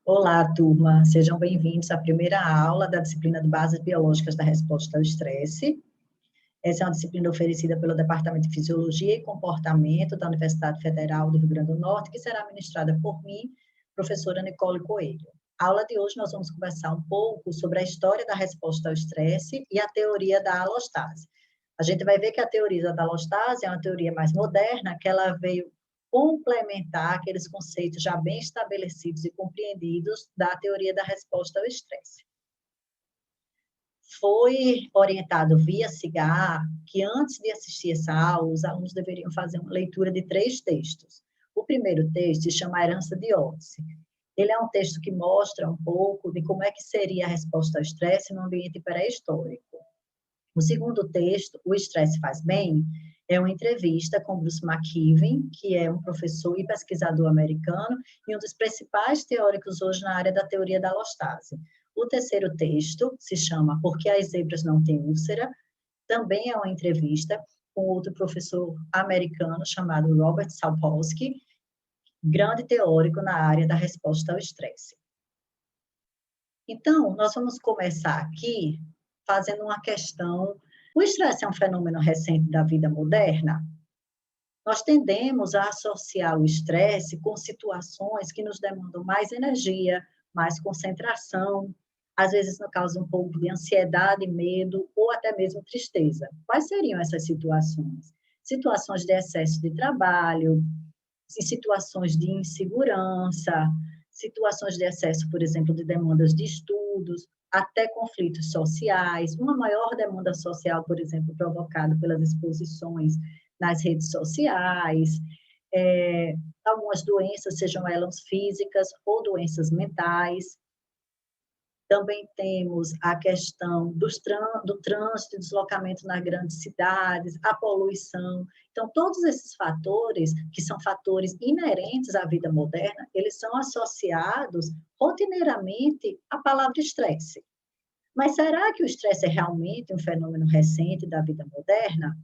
Olá, turma, sejam bem-vindos à primeira aula da disciplina de Bases Biológicas da Resposta ao Estresse. Essa é uma disciplina oferecida pelo Departamento de Fisiologia e Comportamento da Universidade Federal do Rio Grande do Norte, que será ministrada por mim, professora Nicole Coelho. A aula de hoje nós vamos conversar um pouco sobre a história da resposta ao estresse e a teoria da alostase. A gente vai ver que a teoria da alostase é uma teoria mais moderna, que ela veio complementar aqueles conceitos já bem estabelecidos e compreendidos da teoria da resposta ao estresse. Foi orientado via CIGAR que antes de assistir essa aula, os alunos deveriam fazer uma leitura de 3 textos. O primeiro texto se chama A Herança de Otzi. Ele é um texto que mostra um pouco de como é que seria a resposta ao estresse no ambiente pré-histórico. O segundo texto, O Estresse Faz Bem, é uma entrevista com Bruce McKeeven, que é um professor e pesquisador americano e um dos principais teóricos hoje na área da teoria da alostase. O terceiro texto se chama Por que as Zebras Não Têm Úlcera, também é uma entrevista com outro professor americano chamado Robert Sapolsky, grande teórico na área da resposta ao estresse. Então, nós vamos começar aqui fazendo uma questão. O estresse é um fenômeno recente da vida moderna? Nós tendemos a associar o estresse com situações que nos demandam mais energia, mais concentração, às vezes nos causa um pouco de ansiedade, medo ou até mesmo tristeza. Quais seriam essas situações? Situações de excesso de trabalho, situações de insegurança, situações de excesso, por exemplo, de demandas de estudos, até conflitos sociais, uma maior demanda social, por exemplo, provocada pelas exposições nas redes sociais, algumas doenças, sejam elas físicas ou doenças mentais. Também temos a questão do trânsito e deslocamento nas grandes cidades, a poluição. Então, todos esses fatores, que são fatores inerentes à vida moderna, eles são associados rotineiramente à palavra estresse. Mas será que o estresse é realmente um fenômeno recente da vida moderna?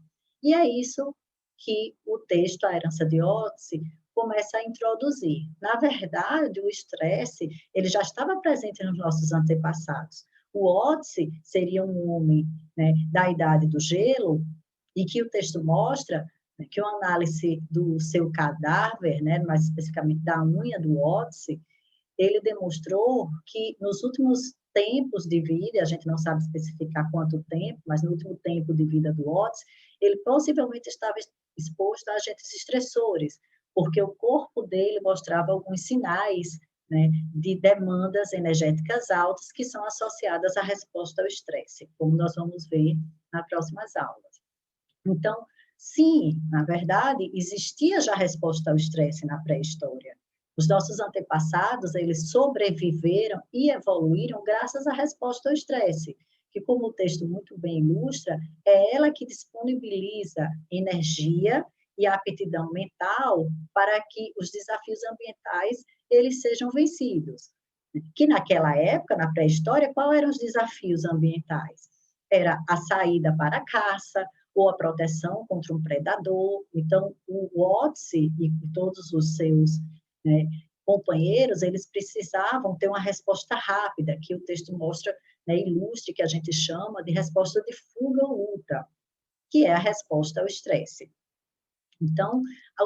E é isso que o texto A Herança de Otzi começa a introduzir. Na verdade, o estresse, ele já estava presente nos nossos antepassados. O Otzi seria um homem, né, da idade do gelo, e que o texto mostra, né, que uma análise do seu cadáver, né, mais especificamente da unha do Otzi, ele demonstrou que nos últimos tempos de vida, a gente não sabe especificar quanto tempo, mas no último tempo de vida do Otzi, ele possivelmente estava exposto a agentes estressores, porque o corpo dele mostrava alguns sinais, né, de demandas energéticas altas que são associadas à resposta ao estresse, como nós vamos ver nas próximas aulas. Então, sim, na verdade, existia já resposta ao estresse na pré-história. Os nossos antepassados, eles sobreviveram e evoluíram graças à resposta ao estresse, que, como o texto muito bem ilustra, é ela que disponibiliza energia e aptidão mental para que os desafios ambientais eles sejam vencidos. Que naquela época, na pré-história, quais eram os desafios ambientais? Era a saída para a caça, ou a proteção contra um predador. Então, o Otzi e todos os seus, né, companheiros, eles precisavam ter uma resposta rápida, que o texto mostra, né, ilustre, que a gente chama de resposta de fuga ou luta, que é a resposta ao estresse. Então,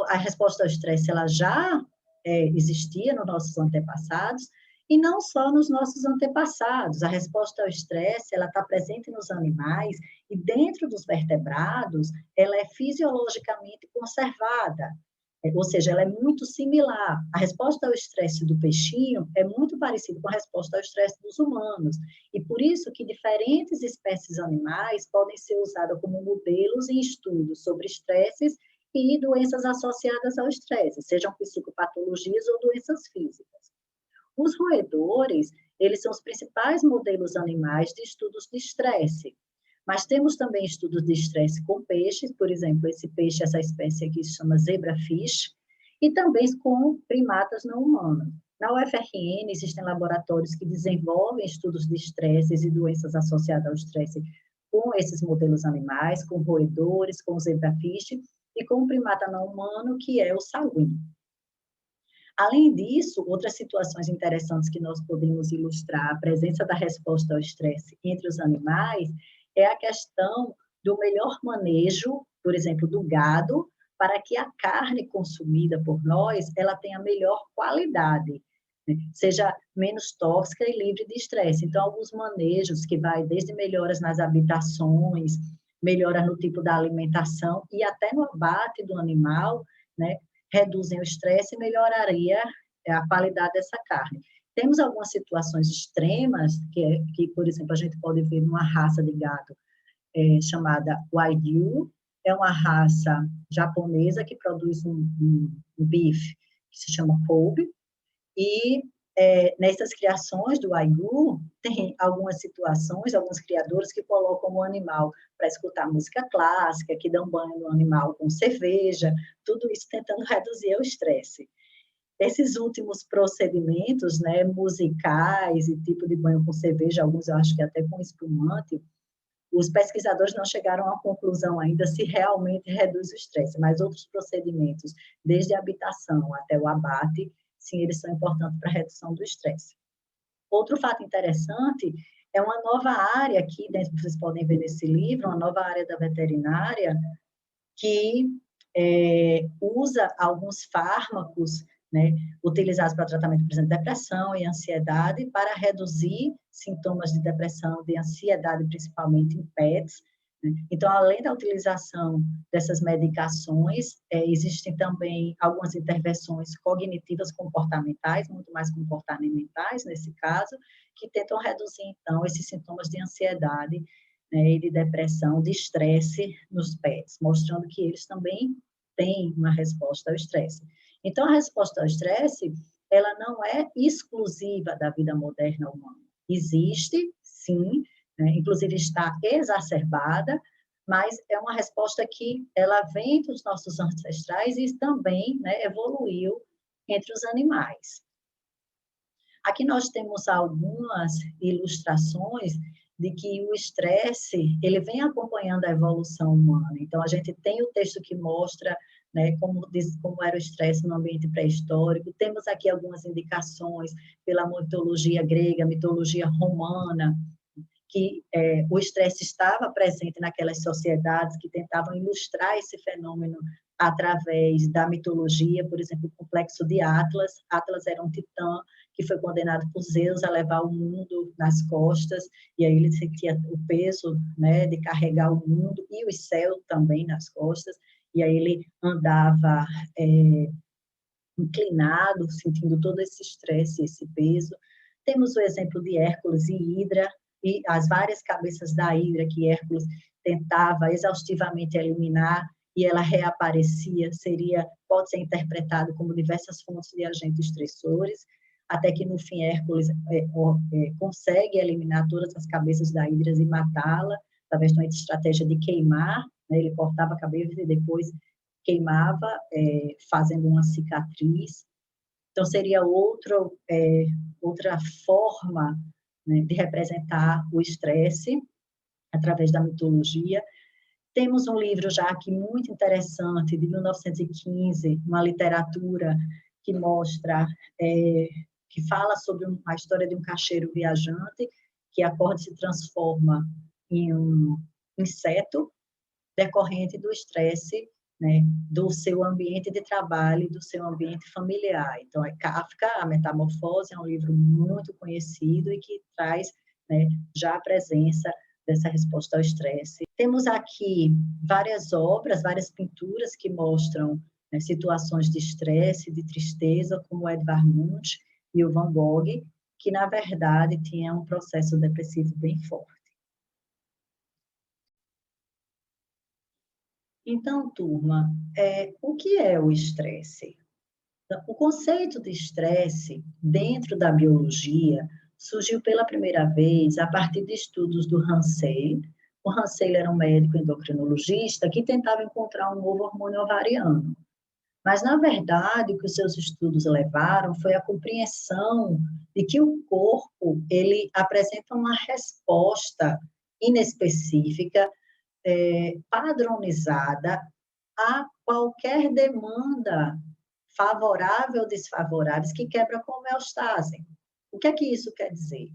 a resposta ao estresse, ela já existia nos nossos antepassados, e não só nos nossos antepassados. A resposta ao estresse, ela está presente nos animais, e dentro dos vertebrados, ela é fisiologicamente conservada, ou seja, ela é muito similar. A resposta ao estresse do peixinho é muito parecida com a resposta ao estresse dos humanos, e por isso que diferentes espécies animais podem ser usadas como modelos em estudos sobre estresses e doenças associadas ao estresse, sejam psicopatologias ou doenças físicas. Os roedores, eles são os principais modelos animais de estudos de estresse, mas temos também estudos de estresse com peixes, por exemplo, esse peixe, essa espécie aqui se chama zebrafish, e também com primatas não humanos. Na UFRN existem laboratórios que desenvolvem estudos de estresses e doenças associadas ao estresse com esses modelos animais, com roedores, com zebrafish, e com o primata não humano, que é o saguim. Além disso, outras situações interessantes que nós podemos ilustrar a presença da resposta ao estresse entre os animais é a questão do melhor manejo, por exemplo, do gado, para que a carne consumida por nós, ela tenha melhor qualidade, né? Seja menos tóxica e livre de estresse. Então, alguns manejos que vai desde melhoras nas habitações, melhora no tipo da alimentação e até no abate do animal, né, reduzem o estresse e melhoraria a qualidade dessa carne. Temos algumas situações extremas, que, por exemplo, a gente pode ver numa raça de gado chamada Wagyu, é uma raça japonesa que produz um bife que se chama Kobe, e nessas criações do Wagyu, tem algumas situações, alguns criadores que colocam o animal para escutar música clássica, que dão banho no animal com cerveja, tudo isso tentando reduzir o estresse. Esses últimos procedimentos, né, musicais e tipo de banho com cerveja, alguns eu acho que até com espumante, os pesquisadores não chegaram à conclusão ainda se realmente reduz o estresse, mas outros procedimentos, desde a habitação até o abate, sim, eles são importantes para a redução do estresse. Outro fato interessante é uma nova área aqui, dentro, vocês podem ver nesse livro, uma nova área da veterinária que usa alguns fármacos, né, utilizados para tratamento, por exemplo, de depressão e ansiedade, para reduzir sintomas de depressão, de ansiedade, principalmente em pets. Né? Então, além da utilização dessas medicações, existem também algumas intervenções cognitivas comportamentais, muito mais comportamentais nesse caso, que tentam reduzir, então, esses sintomas de ansiedade, né, e de depressão, de estresse nos pets, mostrando que eles também têm uma resposta ao estresse. Então, a resposta ao estresse, ela não é exclusiva da vida moderna humana. Existe, sim, né, inclusive está exacerbada, mas é uma resposta que ela vem dos nossos ancestrais e também, né, evoluiu entre os animais. Aqui nós temos algumas ilustrações de que o estresse, ele vem acompanhando a evolução humana. Então, a gente tem o texto que mostra, né, como era o estresse no ambiente pré-histórico. Temos aqui algumas indicações pela mitologia grega, mitologia romana, que o estresse estava presente naquelas sociedades que tentavam ilustrar esse fenômeno através da mitologia, por exemplo, o complexo de Atlas. Atlas era um titã que foi condenado por Zeus a levar o mundo nas costas, e aí ele sentia o peso, né, de carregar o mundo e o céu também nas costas, e aí ele andava inclinado, sentindo todo esse estresse, esse peso. Temos o exemplo de Hércules e Hidra, e as várias cabeças da Hidra que Hércules tentava exaustivamente eliminar, e ela reaparecia, pode ser interpretado como diversas fontes de agentes estressores, até que no fim Hércules consegue eliminar todas as cabeças da Hidra e matá-la, através de uma estratégia de queimar, né? Ele cortava a cabeça e depois queimava, fazendo uma cicatriz. Então, seria outra forma, né, de representar o estresse através da mitologia. Temos um livro já aqui muito interessante, de 1915, uma literatura que mostra, que fala sobre a história de um caixeiro viajante que acorda e se transforma em um inseto decorrente do estresse, né, do seu ambiente de trabalho e do seu ambiente familiar. Então, Kafka, A Metamorfose, é um livro muito conhecido e que traz, né, já a presença dessa resposta ao estresse. Temos aqui várias obras, várias pinturas que mostram, né, situações de estresse, de tristeza, como o Edvard Munch e o Van Gogh, que, na verdade, tinham um processo depressivo bem forte. Então, turma, o que é o estresse? O conceito de estresse, dentro da biologia, surgiu pela primeira vez a partir de estudos do Hansel. O Hansel era um médico endocrinologista que tentava encontrar um novo hormônio ovariano. Mas, na verdade, o que os seus estudos levaram foi a compreensão de que o corpo, ele apresenta uma resposta inespecífica, padronizada a qualquer demanda favoráveis ou desfavoráveis que quebram com a homeostase. O que é que isso quer dizer?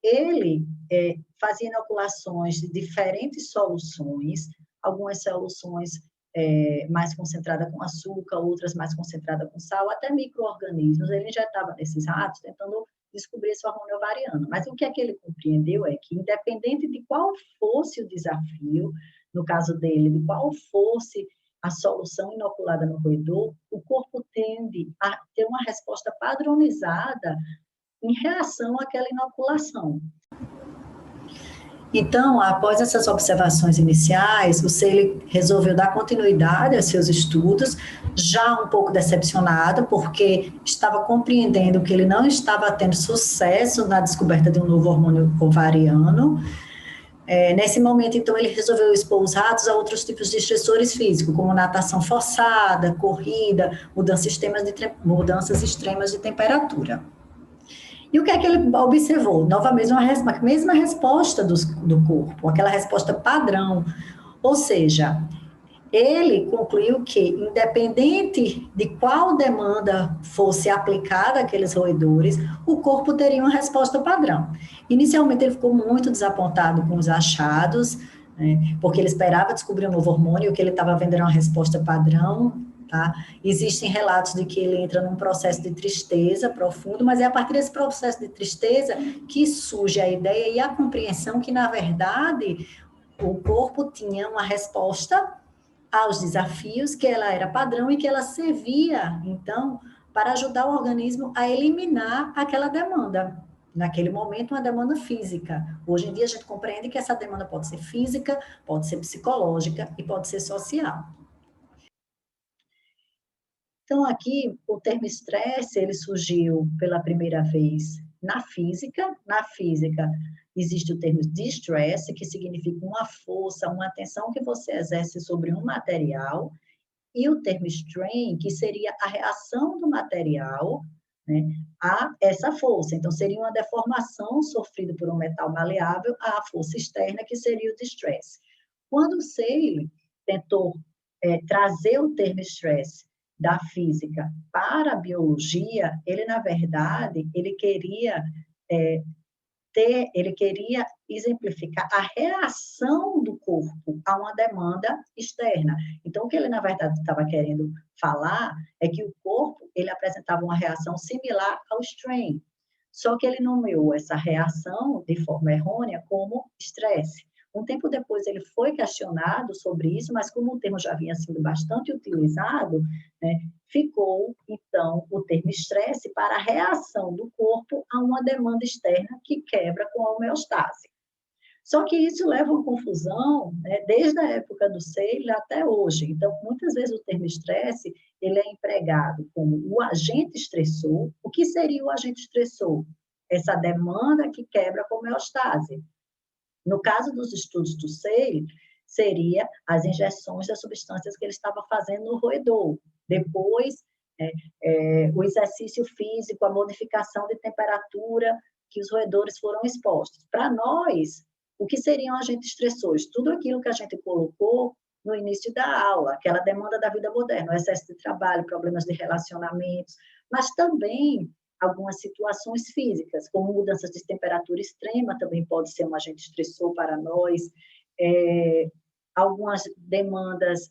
Ele fazia inoculações de diferentes soluções, algumas soluções mais concentradas com açúcar, outras mais concentradas com sal, até micro-organismos. Ele injetava nesses ratos tentando descobrir esse hormônio ovariano. Mas o que é que ele compreendeu é que, independente de qual fosse o desafio, no caso dele, de qual fosse a solução inoculada no roedor, o corpo tende a ter uma resposta padronizada em reação àquela inoculação. Então, após essas observações iniciais, o Seelig resolveu dar continuidade aos seus estudos, já um pouco decepcionado, porque estava compreendendo que ele não estava tendo sucesso na descoberta de um novo hormônio ovariano. Nesse momento, então, ele resolveu expor os ratos a outros tipos de estressores físicos, como natação forçada, corrida, mudanças extremas de temperatura. E o que é que ele observou? Novamente, a mesma resposta do corpo, aquela resposta padrão. Ou seja, ele concluiu que, independente de qual demanda fosse aplicada àqueles roedores, o corpo teria uma resposta padrão. Inicialmente, ele ficou muito desapontado com os achados, né, porque ele esperava descobrir um novo hormônio, e o que ele estava vendo era uma resposta padrão. Tá? Existem relatos de que ele entra num processo de tristeza profundo, mas é a partir desse processo de tristeza que surge a ideia e a compreensão que, na verdade, o corpo tinha uma resposta aos desafios, que ela era padrão e que ela servia, então, para ajudar o organismo a eliminar aquela demanda. Naquele momento, uma demanda física. Hoje em dia, a gente compreende que essa demanda pode ser física, pode ser psicológica e pode ser social. Então, aqui, o termo estresse, ele surgiu pela primeira vez na física. Na física, existe o termo distress, que significa uma força, uma tensão que você exerce sobre um material, e o termo strain, que seria a reação do material, né, a essa força. Então, seria uma deformação sofrida por um metal maleável à força externa, que seria o distress. Quando o Seelig tentou trazer o termo stress da física para a biologia, ele, na verdade, ele queria exemplificar a reação do corpo a uma demanda externa. Então, o que ele, na verdade, estava querendo falar é que o corpo, ele apresentava uma reação similar ao strain, só que ele nomeou essa reação de forma errônea como estresse. Um tempo depois ele foi questionado sobre isso, mas como o termo já vinha sendo bastante utilizado, né, ficou, então, o termo estresse para a reação do corpo a uma demanda externa que quebra com a homeostase. Só que isso leva a uma confusão, né, desde a época do Seelig até hoje. Então, muitas vezes o termo estresse, ele é empregado como o agente estressor. O que seria o agente estressor? Essa demanda que quebra com a homeostase. No caso dos estudos do Seelig, seria as injeções das substâncias que ele estava fazendo no roedor. Depois, o exercício físico, a modificação de temperatura que os roedores foram expostos. Para nós, o que seriam agentes estressores? Tudo aquilo que a gente colocou no início da aula, aquela demanda da vida moderna, o excesso de trabalho, problemas de relacionamentos, mas também algumas situações físicas, como mudanças de temperatura extrema, também pode ser um agente estressor para nós, algumas demandas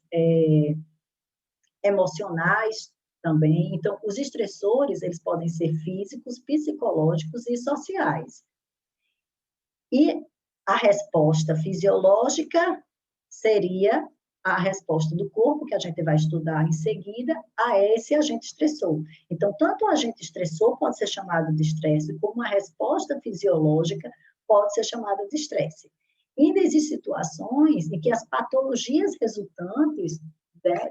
emocionais também. Então, os estressores, eles podem ser físicos, psicológicos e sociais. E a resposta fisiológica seria a resposta do corpo, que a gente vai estudar em seguida, a esse agente estressor. Então, tanto o agente estressor pode ser chamado de estresse, como a resposta fisiológica pode ser chamada de estresse. E ainda existem situações em que as patologias resultantes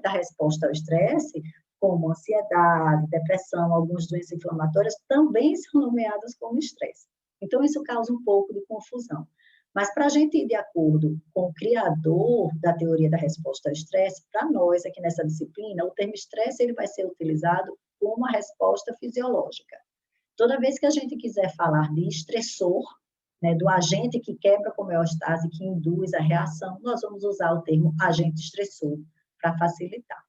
da resposta ao estresse, como ansiedade, depressão, algumas doenças inflamatórias, também são nomeadas como estresse. Então, isso causa um pouco de confusão. Mas, para a gente ir de acordo com o criador da teoria da resposta ao estresse, para nós, aqui nessa disciplina, o termo estresse ele vai ser utilizado como uma resposta fisiológica. Toda vez que a gente quiser falar de estressor, né, do agente que quebra com a homeostase, que induz a reação, nós vamos usar o termo agente estressor para facilitar.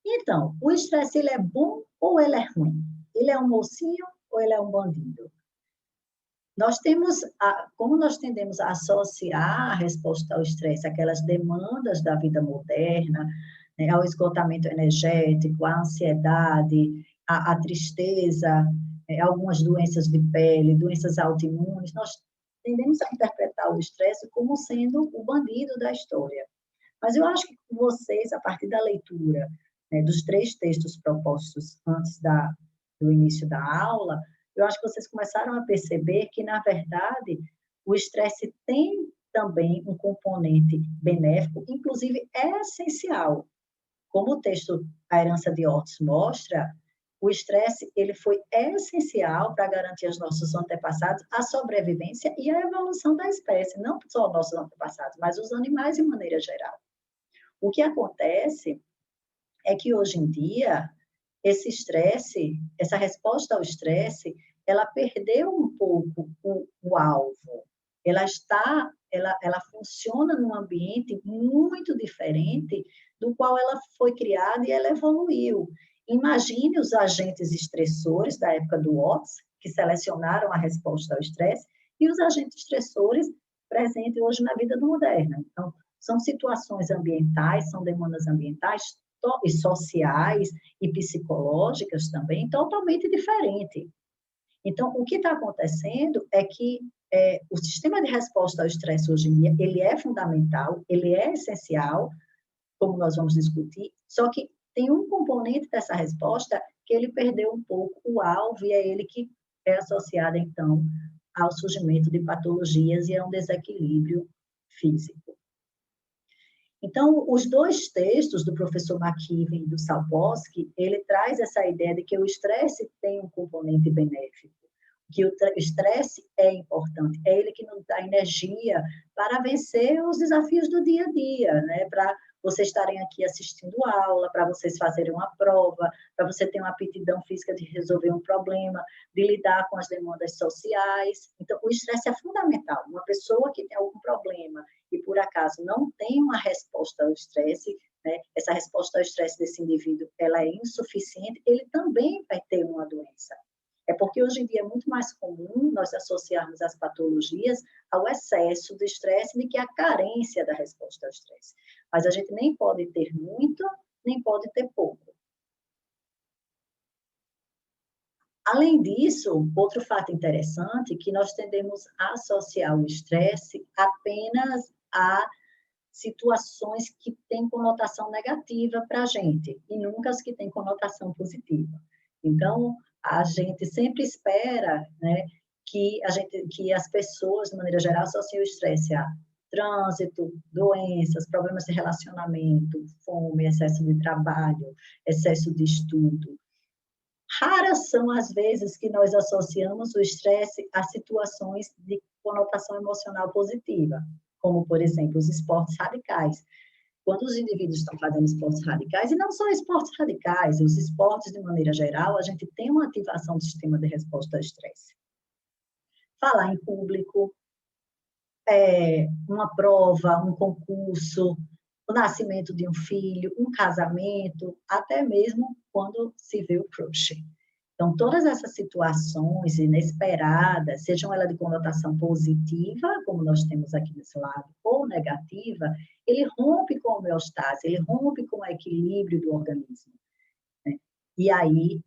Então, o estresse, ele é bom ou ele é ruim? Ele é um mocinho ou ele é um bandido? Nós temos, como nós tendemos a associar a resposta ao estresse àquelas demandas da vida moderna, né, ao esgotamento energético, à ansiedade, à tristeza, algumas doenças de pele, doenças autoimunes, nós tendemos a interpretar o estresse como sendo o bandido da história. Mas eu acho que vocês, a partir da leitura, né, dos 3 textos propostos antes do início da aula, eu acho que vocês começaram a perceber que, na verdade, o estresse tem também um componente benéfico, inclusive é essencial. Como o texto A Herança de Ortiz mostra, o estresse ele foi essencial para garantir aos nossos antepassados a sobrevivência e a evolução da espécie, não só nossos antepassados, mas os animais de maneira geral. O que acontece é que hoje em dia esse estresse, essa resposta ao estresse, ela perdeu um pouco o alvo. Ela funciona num ambiente muito diferente do qual ela foi criada e ela evoluiu. Imagine os agentes estressores da época do Watts, que selecionaram a resposta ao estresse, e os agentes estressores presentes hoje na vida moderna. Então, são situações ambientais, são demandas ambientais e sociais e psicológicas também totalmente diferentes. Então, o que está acontecendo é que o sistema de resposta ao estresse hoje em dia, ele é fundamental, ele é essencial, como nós vamos discutir, só que tem um componente dessa resposta que ele perdeu um pouco o alvo e é ele que é associado, então, ao surgimento de patologias e a um desequilíbrio físico. Então, os 2 textos do professor McKeever e do Sapolsky, ele traz essa ideia de que o estresse tem um componente benéfico, que o estresse é importante, é ele que nos dá energia para vencer os desafios do dia a dia, né? Para vocês estarem aqui assistindo aula, para vocês fazerem uma prova, para você ter uma aptidão física de resolver um problema, de lidar com as demandas sociais. Então, o estresse é fundamental. Uma pessoa que tem algum problema e, por acaso, não tem uma resposta ao estresse, né? Essa resposta ao estresse desse indivíduo, ela é insuficiente, ele também vai ter uma doença. É porque hoje em dia é muito mais comum nós associarmos as patologias ao excesso de estresse do que à carência da resposta ao estresse. Mas a gente nem pode ter muito, nem pode ter pouco. Além disso, outro fato interessante é que nós tendemos a associar o estresse apenas a situações que têm conotação negativa para a gente, e nunca as que têm conotação positiva. Então, a gente sempre espera, né, que as pessoas, de maneira geral, associem o estresse a trânsito, doenças, problemas de relacionamento, fome, excesso de trabalho, excesso de estudo. Raras são as vezes que nós associamos o estresse a situações de conotação emocional positiva, como, por exemplo, os esportes radicais. Quando os indivíduos estão fazendo esportes radicais, e não só esportes radicais, os esportes de maneira geral, a gente tem uma ativação do sistema de resposta ao estresse. Falar em público, uma prova, um concurso, o nascimento de um filho, um casamento, até mesmo quando se vê o crush. Então, todas essas situações inesperadas, sejam elas de conotação positiva, como nós temos aqui nesse lado, ou negativa, ele rompe com a homeostase, ele rompe com o equilíbrio do organismo, né? E aí,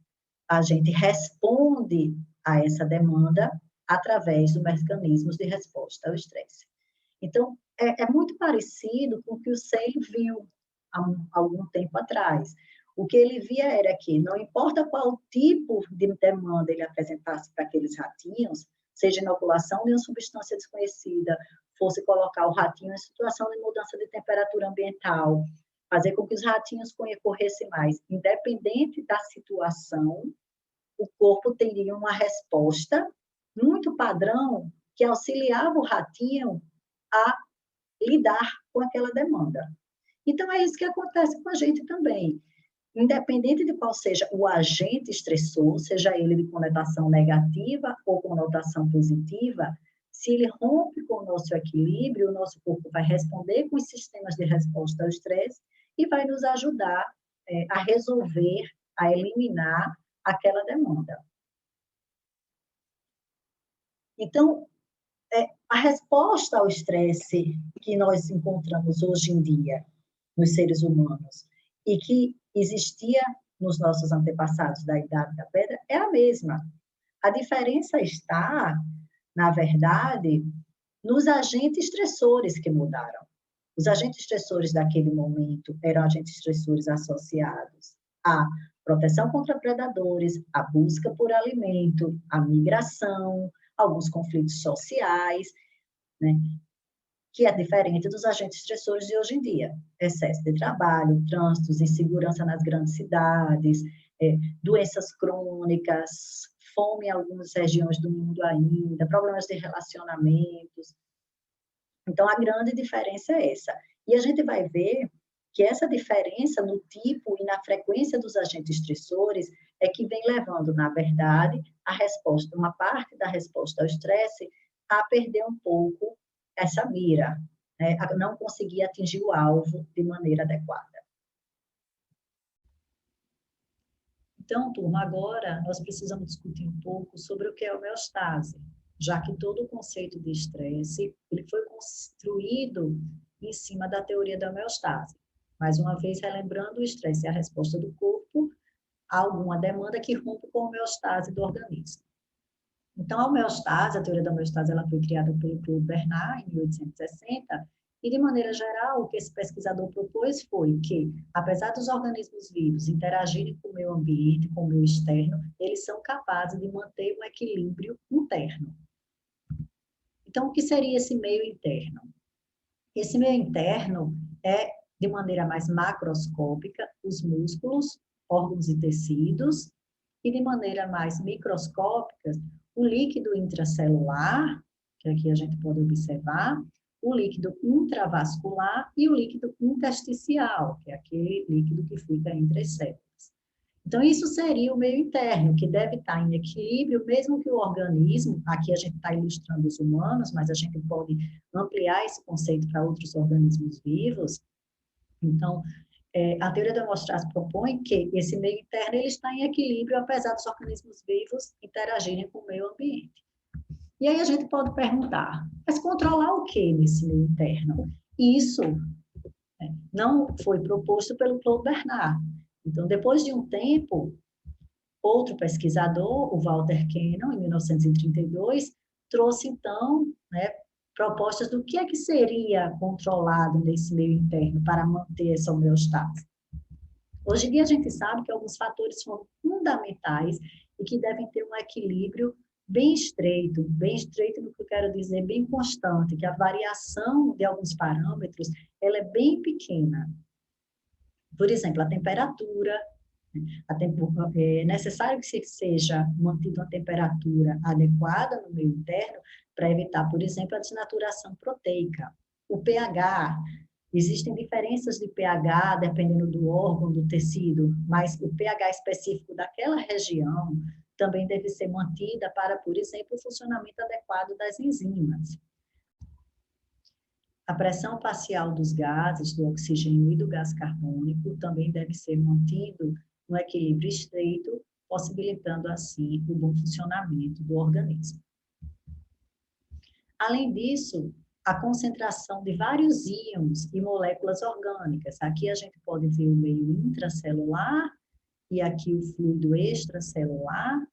a gente responde a essa demanda através dos mecanismos de resposta ao estresse. Então, é muito parecido com o que o Say viu há algum tempo atrás. O que ele via era que, não importa qual tipo de demanda ele apresentasse para aqueles ratinhos, seja inoculação de uma substância desconhecida, fosse colocar o ratinho em situação de mudança de temperatura ambiental, fazer com que os ratinhos corressem mais, independente da situação, o corpo teria uma resposta muito padrão que auxiliava o ratinho a lidar com aquela demanda. Então, é isso que acontece com a gente também. Independente de qual seja o agente estressor, seja ele de conotação negativa ou conotação positiva, se ele rompe com o nosso equilíbrio, o nosso corpo vai responder com os sistemas de resposta ao estresse e vai nos ajudar a resolver, a eliminar aquela demanda. Então, a resposta ao estresse que nós encontramos hoje em dia nos seres humanos e que existia nos nossos antepassados da Idade da Pedra é a mesma. A diferença está, na verdade, nos agentes estressores que mudaram. Os agentes estressores daquele momento eram agentes estressores associados à proteção contra predadores, à busca por alimento, à migração, alguns conflitos sociais, né? Que é diferente dos agentes estressores de hoje em dia. Excesso de trabalho, trânsitos, insegurança nas grandes cidades, doenças crônicas, fome em algumas regiões do mundo ainda, problemas de relacionamentos. Então, a grande diferença é essa. E a gente vai ver que essa diferença no tipo e na frequência dos agentes estressores é que vem levando, na verdade, a resposta, uma parte da resposta ao estresse, a perder um pouco essa mira, né? A não conseguir atingir o alvo de maneira adequada. Então, turma, agora nós precisamos discutir um pouco sobre o que é a homeostase, já que todo o conceito de estresse ele foi construído em cima da teoria da homeostase. Mais uma vez, relembrando, o estresse é a resposta do corpo a alguma demanda que rompe com a homeostase do organismo. Então, a homeostase, a teoria da homeostase, ela foi criada pelo Claude Bernard em 1860, e, de maneira geral, o que esse pesquisador propôs foi que, apesar dos organismos vivos interagirem com o meio ambiente, com o meio externo, eles são capazes de manter um equilíbrio interno. Então, o que seria esse meio interno? Esse meio interno é, de maneira mais macroscópica, os músculos, órgãos e tecidos, e, de maneira mais microscópica, o líquido intracelular, que aqui a gente pode observar, o líquido intravascular e o líquido intersticial, que é aquele líquido que fica entre as células. Então, isso seria o meio interno, que deve estar em equilíbrio, mesmo que o organismo, aqui a gente está ilustrando os humanos, mas a gente pode ampliar esse conceito para outros organismos vivos. Então, a teoria da homeostase propõe que esse meio interno ele está em equilíbrio, apesar dos organismos vivos interagirem com o meio ambiente. E aí a gente pode perguntar, mas controlar o que nesse meio interno? Isso não foi proposto pelo Claude Bernard. Então, depois de um tempo, outro pesquisador, o Walter Cannon, em 1932, trouxe, então, propostas do que é que seria controlado nesse meio interno para manter essa homeostase. Hoje em dia, a gente sabe que alguns fatores são fundamentais e que devem ter um equilíbrio bem estreito no que eu quero dizer, bem constante, que a variação de alguns parâmetros, ela é bem pequena. Por exemplo, a temperatura, é necessário que seja mantida uma temperatura adequada no meio interno para evitar, por exemplo, a desnaturação proteica. O pH, existem diferenças de pH dependendo do órgão, do tecido, mas o pH específico daquela região também deve ser mantida para, por exemplo, o funcionamento adequado das enzimas. A pressão parcial dos gases, do oxigênio e do gás carbônico também deve ser mantido no equilíbrio estreito, possibilitando, assim, o bom funcionamento do organismo. Além disso, a concentração de vários íons e moléculas orgânicas. Aqui a gente pode ver o meio intracelular e aqui o fluido extracelular.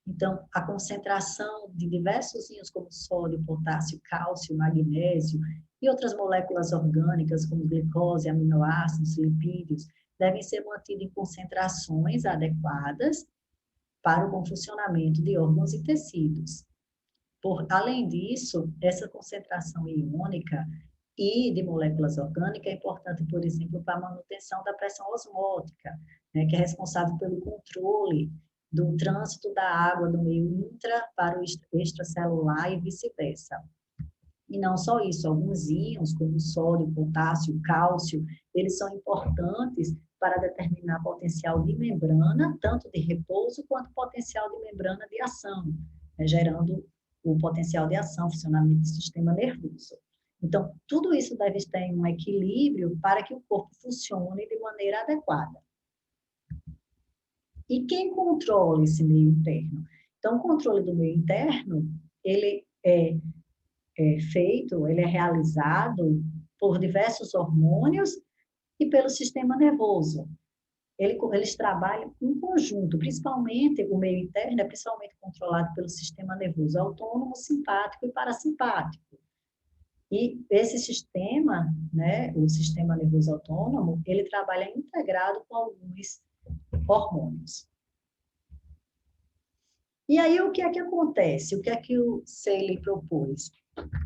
Então, a concentração de diversos íons como sódio, potássio, cálcio, magnésio e outras moléculas orgânicas como glicose, aminoácidos, lipídios, devem ser mantidas em concentrações adequadas para o bom funcionamento de órgãos e tecidos. Além disso, essa concentração iônica e de moléculas orgânicas é importante, por exemplo, para a manutenção da pressão osmótica, né, que é responsável pelo controle do trânsito da água do meio intra para o extracelular e vice-versa. E não só isso, alguns íons, como sódio, potássio, cálcio, eles são importantes para determinar potencial de membrana, tanto de repouso quanto potencial de membrana de ação, né, gerando o potencial de ação, funcionamento do sistema nervoso. Então, tudo isso deve estar em um equilíbrio para que o corpo funcione de maneira adequada. E quem controla esse meio interno? Então, o controle do meio interno, ele é feito, ele é realizado por diversos hormônios e pelo sistema nervoso. Eles trabalham em conjunto, principalmente o meio interno é principalmente controlado pelo sistema nervoso autônomo, simpático e parasimpático. E esse sistema, né, o sistema nervoso autônomo, ele trabalha integrado com alguns hormônios. E aí, o que é que acontece? O que é que o Seeley propôs?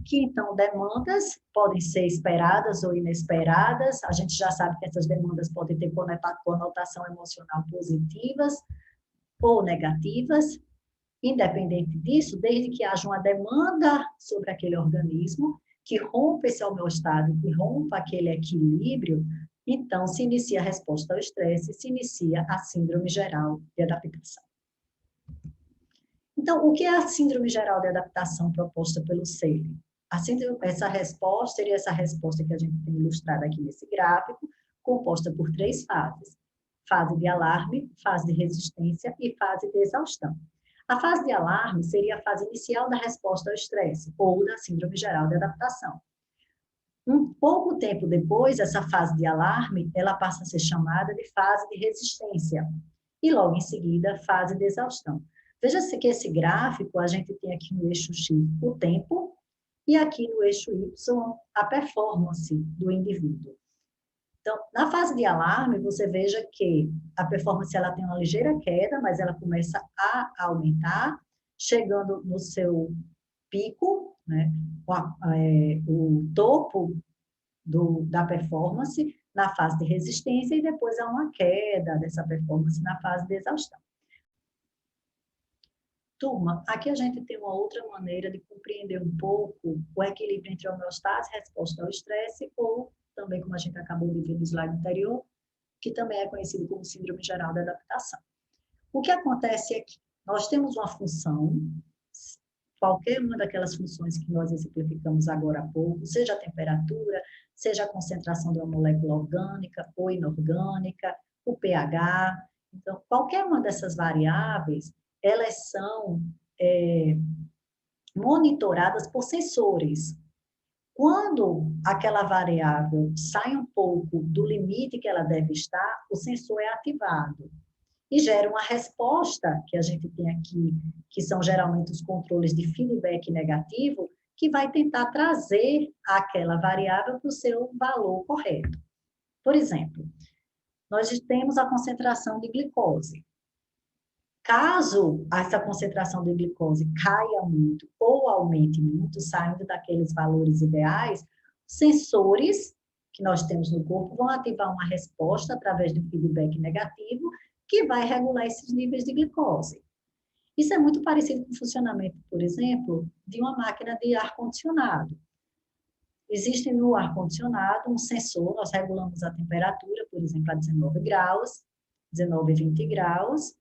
Que, então, demandas podem ser esperadas ou inesperadas. A gente já sabe que essas demandas podem ter conotação emocional positivas ou negativas. Independente disso, desde que haja uma demanda sobre aquele organismo, que rompa esse homeostase, que rompa aquele equilíbrio, então se inicia a resposta ao estresse, se inicia a síndrome geral de adaptação. Então, o que é a síndrome geral de adaptação proposta pelo Seeley? Essa resposta seria essa resposta que a gente tem ilustrada aqui nesse gráfico, composta por 3 fases: fase de alarme, fase de resistência e fase de exaustão. A fase de alarme seria a fase inicial da resposta ao estresse, ou da síndrome geral de adaptação. Um pouco tempo depois, essa fase de alarme, ela passa a ser chamada de fase de resistência, e logo em seguida, fase de exaustão. Veja-se que esse gráfico, a gente tem aqui no eixo X o tempo, e aqui no eixo Y a performance do indivíduo. Então, na fase de alarme, você veja que a performance ela tem uma ligeira queda, mas ela começa a aumentar, chegando no seu pico, né, o topo da performance na fase de resistência, e depois há uma queda dessa performance na fase de exaustão. Turma, aqui a gente tem uma outra maneira de compreender um pouco o equilíbrio entre homeostase e resposta ao estresse, ou também, como a gente acabou de ver no slide anterior, que também é conhecido como síndrome geral da adaptação. O que acontece é que nós temos uma função, qualquer uma daquelas funções que nós exemplificamos agora há pouco, seja a temperatura, seja a concentração de uma molécula orgânica ou inorgânica, o pH. Então, qualquer uma dessas variáveis, elas são monitoradas por sensores. Quando aquela variável sai um pouco do limite que ela deve estar, o sensor é ativado e gera uma resposta, que a gente tem aqui, que são geralmente os controles de feedback negativo, que vai tentar trazer aquela variável para o seu valor correto. Por exemplo, nós temos a concentração de glicose. Caso essa concentração de glicose caia muito ou aumente muito, saindo daqueles valores ideais, sensores que nós temos no corpo vão ativar uma resposta através do feedback negativo que vai regular esses níveis de glicose. Isso é muito parecido com o funcionamento, por exemplo, de uma máquina de ar-condicionado. Existe no ar-condicionado um sensor, nós regulamos a temperatura, por exemplo, a 19 graus, 19 e 20 graus.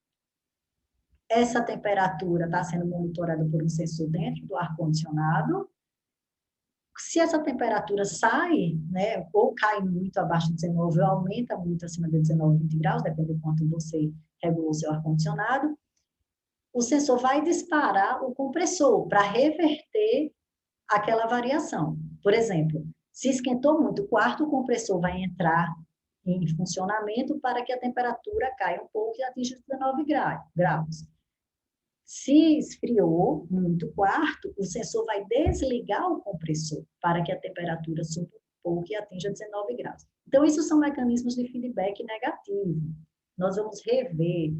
Essa temperatura está sendo monitorada por um sensor dentro do ar-condicionado. Se essa temperatura sai, né, ou cai muito abaixo de 19, ou aumenta muito acima de 19, 20 graus, depende do quanto você regulou o seu ar-condicionado, o sensor vai disparar o compressor para reverter aquela variação. Por exemplo, se esquentou muito o quarto, o compressor vai entrar em funcionamento para que a temperatura caia um pouco e atinja 19 graus. Se esfriou muito o quarto, o sensor vai desligar o compressor para que a temperatura suba um pouco e atinja 19 graus. Então, isso são mecanismos de feedback negativo. Nós vamos rever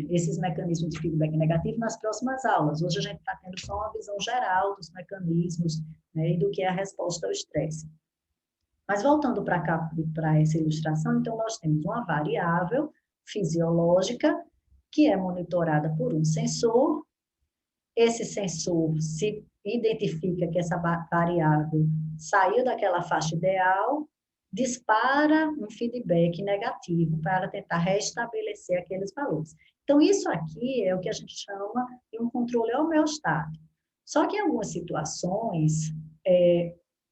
esses mecanismos de feedback negativo nas próximas aulas. Hoje a gente está tendo só uma visão geral dos mecanismos, né, e do que é a resposta ao estresse. Mas voltando para cá, para essa ilustração, então nós temos uma variável fisiológica que é monitorada por um sensor. Esse sensor se identifica que essa variável saiu daquela faixa ideal, dispara um feedback negativo para tentar restabelecer aqueles valores. Então, isso aqui é o que a gente chama de um controle homeostático. Só que em algumas situações,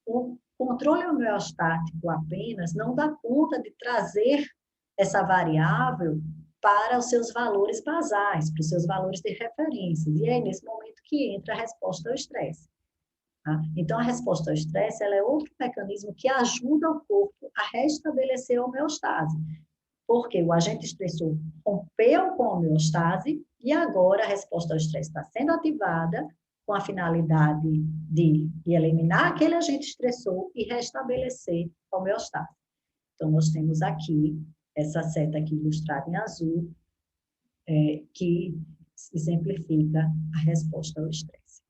o controle homeostático apenas não dá conta de trazer essa variável para os seus valores basais, para os seus valores de referência. E é nesse momento que entra a resposta ao estresse. Tá? Então, a resposta ao estresse ela é outro mecanismo que ajuda o corpo a restabelecer a homeostase. Porque o agente estressor rompeu com a homeostase e agora a resposta ao estresse está sendo ativada com a finalidade de eliminar aquele agente estressor e restabelecer a homeostase. Então, nós temos aqui essa seta aqui ilustrada em azul, que exemplifica a resposta ao estresse.